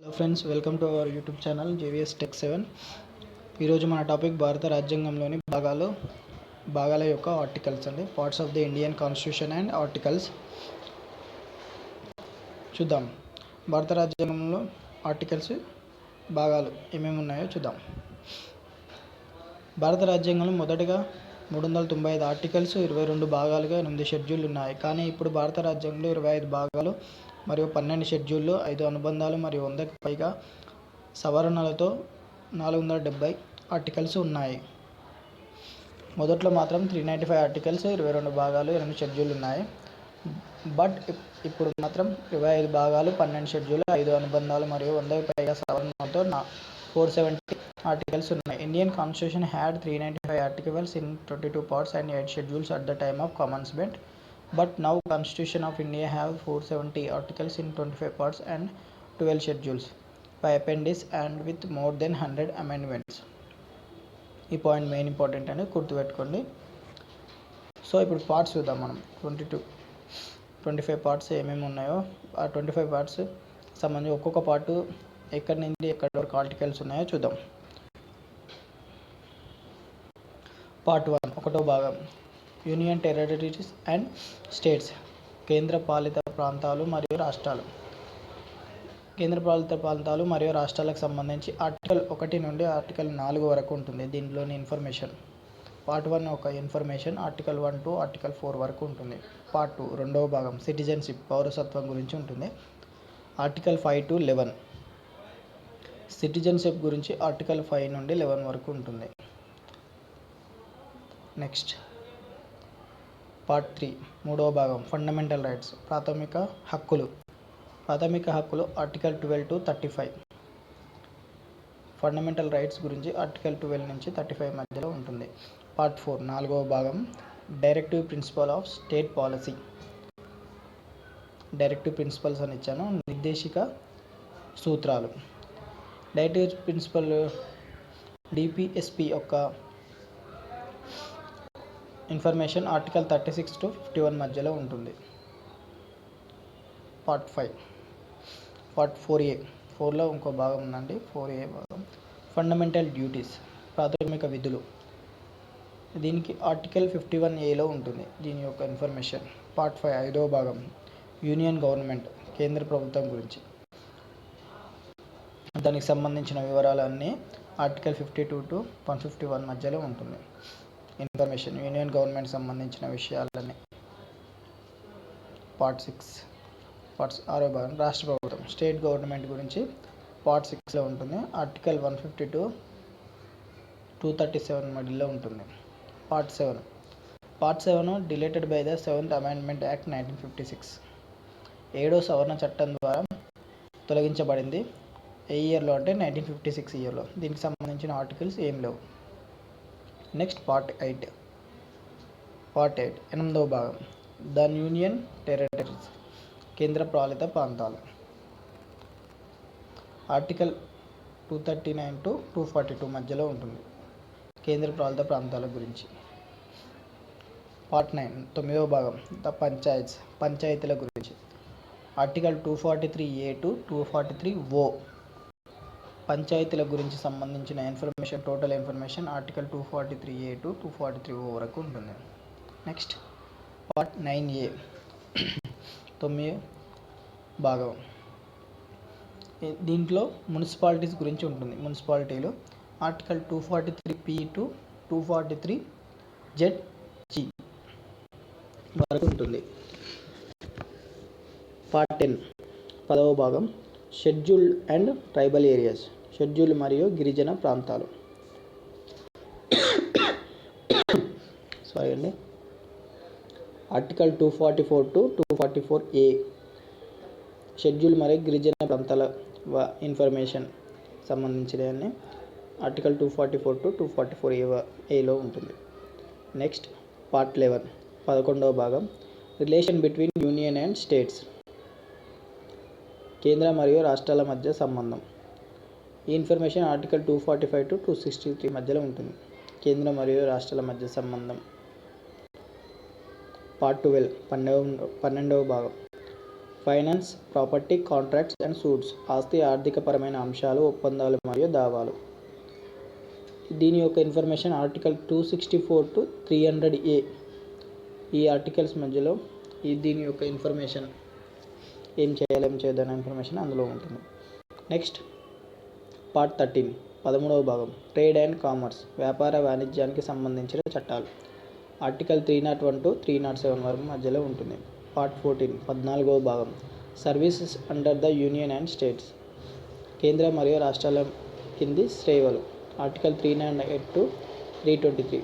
Hello friends, welcome to our YouTube channel JVS tech 7. ఈరోజు మన topic భారత రాజ్యాంగంలోని భాగాల యొక్క ఆర్టికల్స్ అండి. Parts of the Indian constitution and articles చూద్దాం. భారత రాజ్యాంగంలో ఆర్టికల్స్ భాగాలు ఏమేమి ఉన్నాయో చూద్దాం. భారత రాజ్యాంగంలో మొదటగా 395 ఆర్టికల్స్, 22 భాగాలుగా 8 షెడ్యూల్ ఉన్నాయి. కానీ ఇప్పుడు భారత రాజ్యాంగంలో 25 భాగాలు మరియు 12 షెడ్యూళ్ళు, 5 అనుబంధాలు మరియు 100కి పైగా సవరణలతో 470 ఆర్టికల్స్ ఉన్నాయి. మొదట్లో మాత్రం 395 ఆర్టికల్స్, 22 భాగాలు, 8 షెడ్యూళ్ళు ఉన్నాయి. బట్ ఇప్పుడు మాత్రం 25 భాగాలు, 12 షెడ్యూళ్ళు, 5 అనుబంధాలు మరియు 100కి పైగా సవరణలతో 470 articles ఉన్నాయి. Indian Constitution had 395 articles in 22 parts and 8 schedules at the time of commencement. But now Constitution of India have 470 articles in 25 parts and 12 schedules by appendix and with more than 100 amendments. ఈ point main important అని గుర్తుపెట్టుకోండి. So ఇప్పుడు parts చూద్దాం మనం. 25 parts ఏమేమి ఉన్నాయో ఆ 25 parts సంబంధించి ఒక్కొక్క పార్టు ఎక్కడి నుండి ఎక్కడి వరకు ఆర్టికల్స్ ఉన్నాయో చూద్దాం. పార్ట్ 1, 1వ భాగం, యూనియన్ టెరిటరీస్ అండ్ స్టేట్స్, కేంద్ర పాలిత ప్రాంతాలు మరియు రాష్ట్రాలు. కేంద్ర పాలిత ప్రాంతాలు మరియు రాష్ట్రాలకు సంబంధించి ఆర్టికల్ 1 నుండి ఆర్టికల్ 4 వరకు ఉంటుంది. దీనిలోని ఇన్ఫర్మేషన్ పార్ట్ 1 ఒక ఇన్ఫర్మేషన్ ఆర్టికల్ 1 to ఆర్టికల్ 4 వరకు ఉంటుంది. పార్ట్ 2, 2వ భాగం, సిటిజన్షిప్, పౌరసత్వం గురించి ఉంటుంది. Article 5 to 11. సిటిజన్షిప్ గురించి ఆర్టికల్ 5 నుండి 11 వరకు ఉంటుంది. నెక్స్ట్ పార్ట్ 3, 3వ భాగం, ఫండమెంటల్ రైట్స్, ప్రాథమిక హక్కులు. ప్రాథమిక హక్కులు ఆర్టికల్ 12 to 35. ఫండమెంటల్ రైట్స్ గురించి ఆర్టికల్ 12 నుంచి 35 మధ్యలో ఉంటుంది. పార్ట్ 4, 4వ భాగం, directive principle of state policy. Directive principles అని ఇచ్చాను, నిర్దేశిక సూత్రాలు. డైరెక్టివ్ ప్రిన్సిపల్ డిపిఎస్పి యొక్క ఇన్ఫర్మేషన్ ఆర్టికల్ 36 to 51 మధ్యలో ఉంటుంది. పార్ట్ 5, పార్ట్ 4A, 4లో ఇంకో భాగం ఉందండి. 4A భాగం, ఫండమెంటల్ డ్యూటీస్, ప్రాథమిక విధులు. దీనికి ఆర్టికల్ 51Aలో ఉంటుంది దీని యొక్క ఇన్ఫర్మేషన్. పార్ట్ 5, 5వ భాగం, యూనియన్ గవర్నమెంట్, కేంద్ర ప్రభుత్వం గురించి. దానికి సంబంధించిన వివరాలన్నీ ఆర్టికల్ 52 to 151 మధ్యలో ఉంటుంది ఇన్ఫర్మేషన్, యూనియన్ గవర్నమెంట్ సంబంధించిన విషయాలన్నీ. పార్ట్ 6, పార్ట్స్ 6వ భాగం, రాష్ట్ర ప్రభుత్వం, స్టేట్ గవర్నమెంట్ గురించి పార్ట్ 6లో ఉంటుంది. ఆర్టికల్ 150 to 237 మధ్యలో ఉంటుంది. Part 7, part 7 dilated by the 7th amendment act 1956. 7వ సవరణ చట్టం ద్వారా తొలగించబడింది. ఏ ఇయర్లో అంటే 1956 ఇయర్లో. దీనికి సంబంధించిన ఆర్టికల్స్ ఏం లేవు. నెక్స్ట్ పార్ట్ 8, పార్ట్ 8, 8వ భాగం, ద యూనియన్ టెరిటరీస్, కేంద్ర పాలిత ప్రాంతాలు. ఆర్టికల్ 239 to 242 మధ్యలో ఉంటుంది కేంద్ర పాలిత ప్రాంతాల గురించి. పార్ట్ 9, 9వ భాగం, ద పంచాయత్స్, పంచాయతీల గురించి. ఆర్టికల్ 243A to 243O, పంచాయతీల గురించి సంబంధించిన information, total information article 243A to 243O వరకు ఉంటుంది. నెక్స్ట్ పార్ట్ 9A, 9వ భాగం, దీంట్లో మున్సిపాలిటీస్ గురించి ఉంటుంది. మున్సిపాలిటీలు ఆర్టికల్ 243P to 243ZG వరకు ఉంటుంది. పార్ట్ 10, 10వ భాగం, scheduled and tribal areas, schedule మరియు గిరిజన ప్రాంతాలు. సారీ అండి. ఆర్టికల్ 244 to 244A, షెడ్యూల్ మరియు గిరిజన ప్రాంతాల ఇన్ఫర్మేషన్ సంబంధించినవన్నీ ఆర్టికల్ 244 to 244Aలో ఉంటుంది. నెక్స్ట్ పార్ట్ 11, 11వ భాగం, relation between union and states, కేంద్ర మరియు రాష్ట్రాల మధ్య సంబంధం. ఈ ఇన్ఫర్మేషన్ ఆర్టికల్ 245 to 263 మధ్యలో ఉంటుంది, కేంద్ర మరియు రాష్ట్రాల మధ్య సంబంధం. పార్ట్ 12, 12వ భాగం, finance, property, contracts and suits. ఆస్తి ఆర్థికపరమైన అంశాలు, ఒప్పందాలు మరియు దావాలు. దీని యొక్క ఇన్ఫర్మేషన్ ఆర్టికల్ 264 to 300A. ఈ ఆర్టికల్స్ మధ్యలో దీని యొక్క ఇన్ఫర్మేషన్ ఏం చేయాలి ఏం చేయదనే ఇన్ఫర్మేషన్ అందులో ఉంటుంది. నెక్స్ట్ పార్ట్ 13 13వ భాగం ట్రేడ్ అండ్ కామర్స్, వ్యాపార వాణిజ్యానికి సంబంధించిన చట్టాలు. ఆర్టికల్ 301 to 307 వరకు మధ్యలో ఉంటుంది. పార్ట్ 14 14వ భాగం services under the union and states, కేంద్ర మరియు రాష్ట్రాల కింది సేవలు. Article 398 to 323.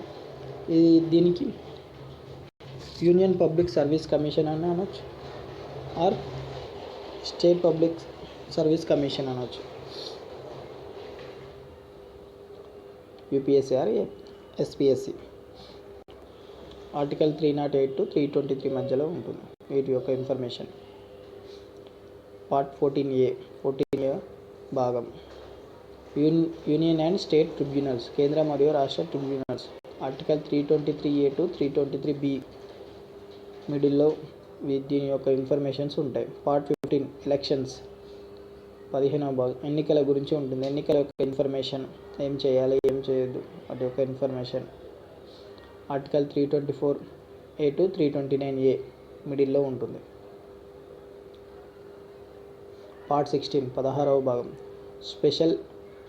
దీనికి యూనియన్ పబ్లిక్ సర్వీస్ కమిషన్ అని అనొచ్చు, or state public service commission అనొచ్చు, UPSC or SPSC. Article 308 to 323 మధ్యలో ఉంటుంది వీటి యొక్క ఇన్ఫర్మేషన్. పార్ట్ 14A భాగం యూనియన్ అండ్ స్టేట్ ట్రిబ్యునల్స్, కేంద్ర మరియు రాష్ట్ర tribunals. Article 323A to 323B మిడిల్లో దీని యొక్క ఇన్ఫర్మేషన్స్ ఉంటాయి. పార్ట్ 15 ఎలక్షన్స్, 15వ భాగం ఎన్నికల గురించి ఉంటుంది. ఎన్నికల యొక్క ఇన్ఫర్మేషన్, ఏం చేయాలి ఏం చేయొద్దు వాటి యొక్క information. Article 324A to 329A మిడిల్లో ఉంటుంది. పార్ట్ 16 16వ భాగం special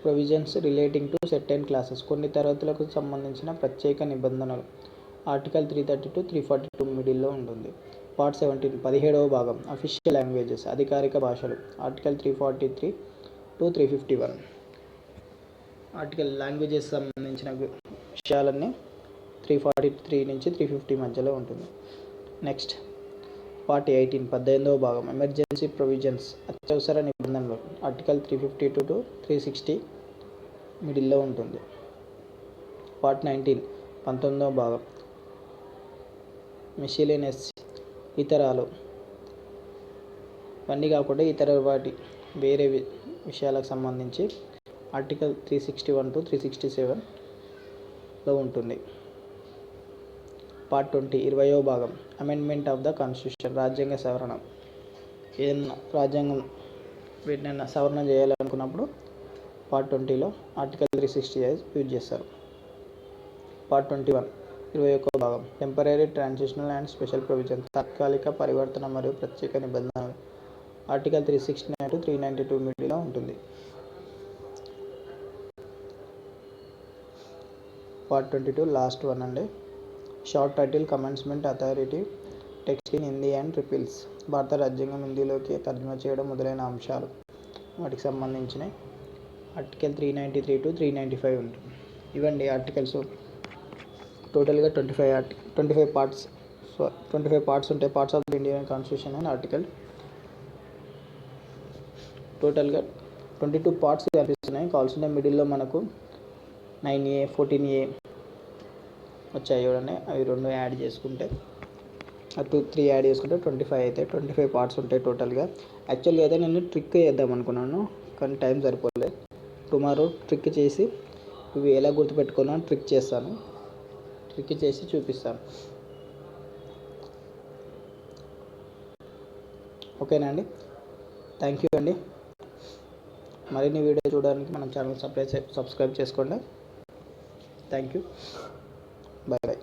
provisions relating to certain classes, కొన్ని తరగతులకు సంబంధించిన ప్రత్యేక నిబంధనలు. ఆర్టికల్ 330 to 342 మిడిల్లో ఉంటుంది. పార్ట్ 17 17వ భాగం అఫీషియల్ లాంగ్వేజెస్, అధికారిక భాషలు. Article 343 to 351. ఆర్టికల్ లాంగ్వేజెస్ సంబంధించిన విషయాలన్నీ 343 నుంచి 350 మధ్యలో ఉంటుంది. నెక్స్ట్ పార్ట్ 18 18వ భాగం ఎమర్జెన్సీ ప్రొవిజన్స్, అత్యవసర నిబంధనలు. ఆర్టికల్ 352 to 360 మిడిల్లో ఉంటుంది. పార్ట్ 19 19వ భాగం మిస్సిలేనియస్, ఇతరాలు. ఇవన్నీ కాకుండా ఇతర వాటి వేరే విషయాలకు సంబంధించి ఆర్టికల్ 361 to 367లో ఉంటుంది. పార్ట్ 20 20వ భాగం అమెండ్మెంట్ ఆఫ్ ద కాన్స్టిట్యూషన్, రాజ్యాంగ సవరణ. ఏదైనా రాజ్యాంగం వీటినైనా సవరణ చేయాలనుకున్నప్పుడు పార్ట్ 20లో ఆర్టికల్ 360 యూజ్ చేస్తారు. పార్ట్ 21 21వ భాగం temporary, transitional and special provisions, తాత్కాలిక, పరివర్తన మరియు ప్రత్యేక నిబంధనలు. ఆర్టికల్ 369 to 392 మిడిలో ఉంటుంది. పార్ట్ 22 లాస్ట్ వన్ అండి. Short title commencement authority, text in Hindi and repeals, భారత రాజ్యాంగం హిందీలోకి తర్జుమా చేయడం మొదలైన అంశాలు వాటికి సంబంధించినవి. ఆర్టికల్ 393 to 395 ఉంటుంది. ఇవండి ఆర్టికల్స్. టోటల్గా 25 పార్ట్స్. సో 25 పార్ట్స్ ఉంటాయి. Parts of the Indian constitution and article. టోటల్గా 22 పార్ట్స్ కనిపిస్తున్నాయి. కావాల్సిన మిడిల్లో మనకు 9A 14A వచ్చాయి చూడండి. అవి 2 యాడ్ చేసుకుంటే 3 యాడ్ చేసుకుంటే 25 అయితే 25 పార్ట్స్ ఉంటాయి టోటల్గా. యాక్చువల్గా అయితే నేను ట్రిక్ చేద్దాం అనుకున్నాను కానీ టైం సరిపోలేదు. టుమారో ట్రిక్ చేసి ఇవి ఎలా గుర్తుపెట్టుకున్నా ట్రిక్ చేస్తాను. ట్రిక్ చేసి చూపిస్తాను. ఓకేనా అండి? థ్యాంక్ యూ అండి. మరిన్ని వీడియో చూడడానికి మన ఛానల్ సబ్స్క్రైబ్ చేసుకోండి. Thank you. Bye bye.